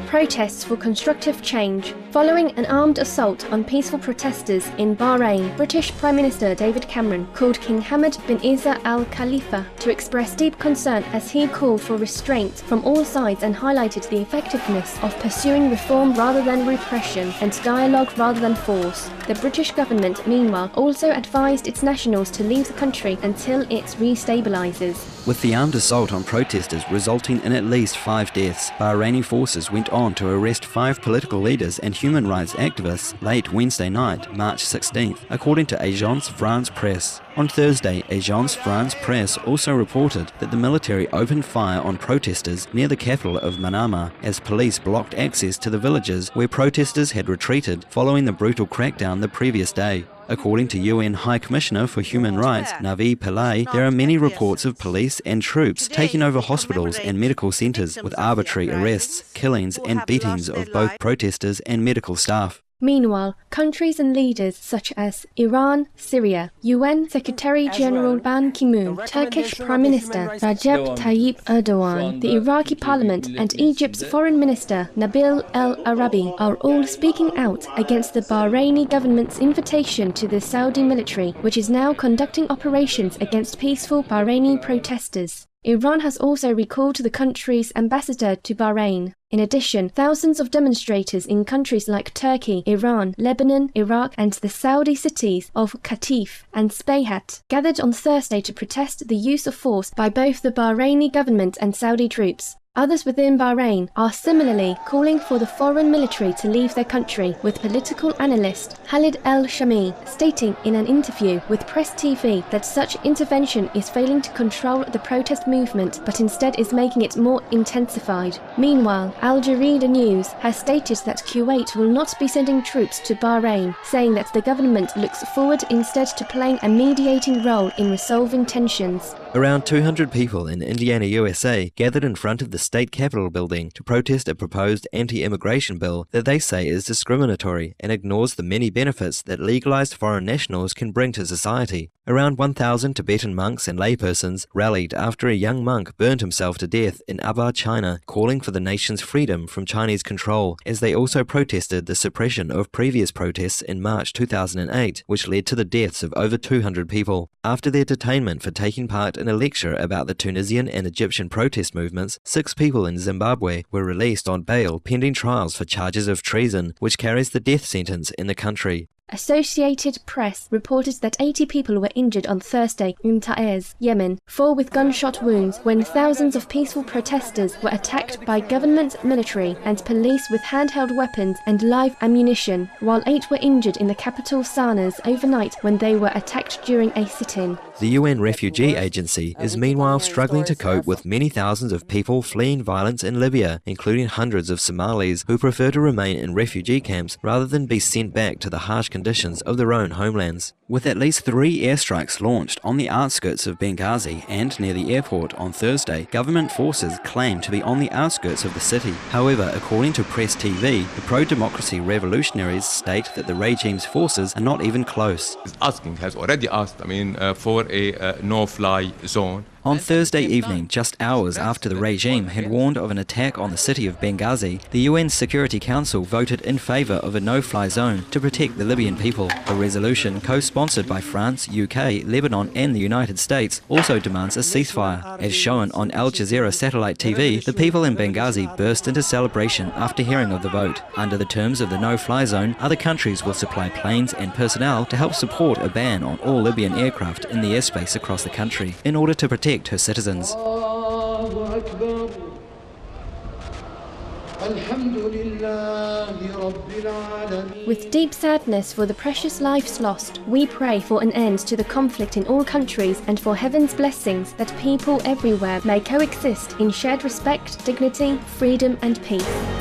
Protests for constructive change. Following an armed assault on peaceful protesters in Bahrain, British Prime Minister David Cameron called King Hamad bin Isa Al Khalifa to express deep concern as he called for restraint from all sides and highlighted the effectiveness of pursuing reform rather than repression and dialogue rather than force. The British government, meanwhile, also advised its nationals to leave the country until it restabilises. With the armed assault on protesters resulting in at least 5 deaths, Bahraini forces went on to arrest 5 political leaders and human rights activists late Wednesday night, March 16th, according to Agence France-Presse. On Thursday, Agence France-Presse also reported that the military opened fire on protesters near the capital of Manama as police blocked access to the villages where protesters had retreated following the brutal crackdown the previous day. According to UN High Commissioner for Human Rights, Navi Pillay, there are many reports of police and troops taking over hospitals and medical centres with arbitrary arrests, killings and beatings of both protesters and medical staff. Meanwhile, countries and leaders such as Iran, Syria, UN Secretary-General Ban Ki-moon, Turkish Prime Minister Recep Tayyip Erdogan, the Iraqi Parliament and Egypt's Foreign Minister Nabil El-Arabi are all speaking out against the Bahraini government's invitation to the Saudi military, which is now conducting operations against peaceful Bahraini protesters. Iran has also recalled the country's ambassador to Bahrain. In addition, thousands of demonstrators in countries like Turkey, Iran, Lebanon, Iraq and the Saudi cities of Qatif and Spayhat gathered on Thursday to protest the use of force by both the Bahraini government and Saudi troops. Others within Bahrain are similarly calling for the foreign military to leave their country, with political analyst Khalid El-Shami stating in an interview with Press TV that such intervention is failing to control the protest movement but instead is making it more intensified. Meanwhile, Al Jazeera News has stated that Kuwait will not be sending troops to Bahrain, saying that the government looks forward instead to playing a mediating role in resolving tensions. Around 200 people in Indiana, USA gathered in front of the state capitol building to protest a proposed anti-immigration bill that they say is discriminatory and ignores the many benefits that legalized foreign nationals can bring to society. Around 1,000 Tibetan monks and laypersons rallied after a young monk burned himself to death in Aba, China, calling for the nation's freedom from Chinese control, as they also protested the suppression of previous protests in March 2008, which led to the deaths of over 200 people. After their detainment for taking part in a lecture about the Tunisian and Egyptian protest movements, 6 people in Zimbabwe were released on bail pending trials for charges of treason, which carries the death sentence in the country. Associated Press reported that 80 people were injured on Thursday in Taiz, Yemen, 4 with gunshot wounds when thousands of peaceful protesters were attacked by government, military and police with handheld weapons and live ammunition, while 8 were injured in the capital Sana'a overnight when they were attacked during a sit-in. The UN Refugee Agency is meanwhile struggling to cope with many thousands of people fleeing violence in Libya, including hundreds of Somalis who prefer to remain in refugee camps rather than be sent back to the harsh conditions of their own homelands. With at least 3 airstrikes launched on the outskirts of Benghazi and near the airport on Thursday, government forces claim to be on the outskirts of the city. However, according to Press TV, the pro-democracy revolutionaries state that the regime's forces are not even close. Has already asked, for a no-fly zone. On Thursday evening, just hours after the regime had warned of an attack on the city of Benghazi, the UN Security Council voted in favour of a no-fly zone to protect the Libyan people. A resolution co-sponsored by France, UK, Lebanon and the United States also demands a ceasefire. As shown on Al Jazeera satellite TV, the people in Benghazi burst into celebration after hearing of the vote. Under the terms of the no-fly zone, other countries will supply planes and personnel to help support a ban on all Libyan aircraft in the airspace across the country in order to protect her citizens. With deep sadness for the precious lives lost, we pray for an end to the conflict in all countries and for heaven's blessings that people everywhere may coexist in shared respect, dignity, freedom and peace.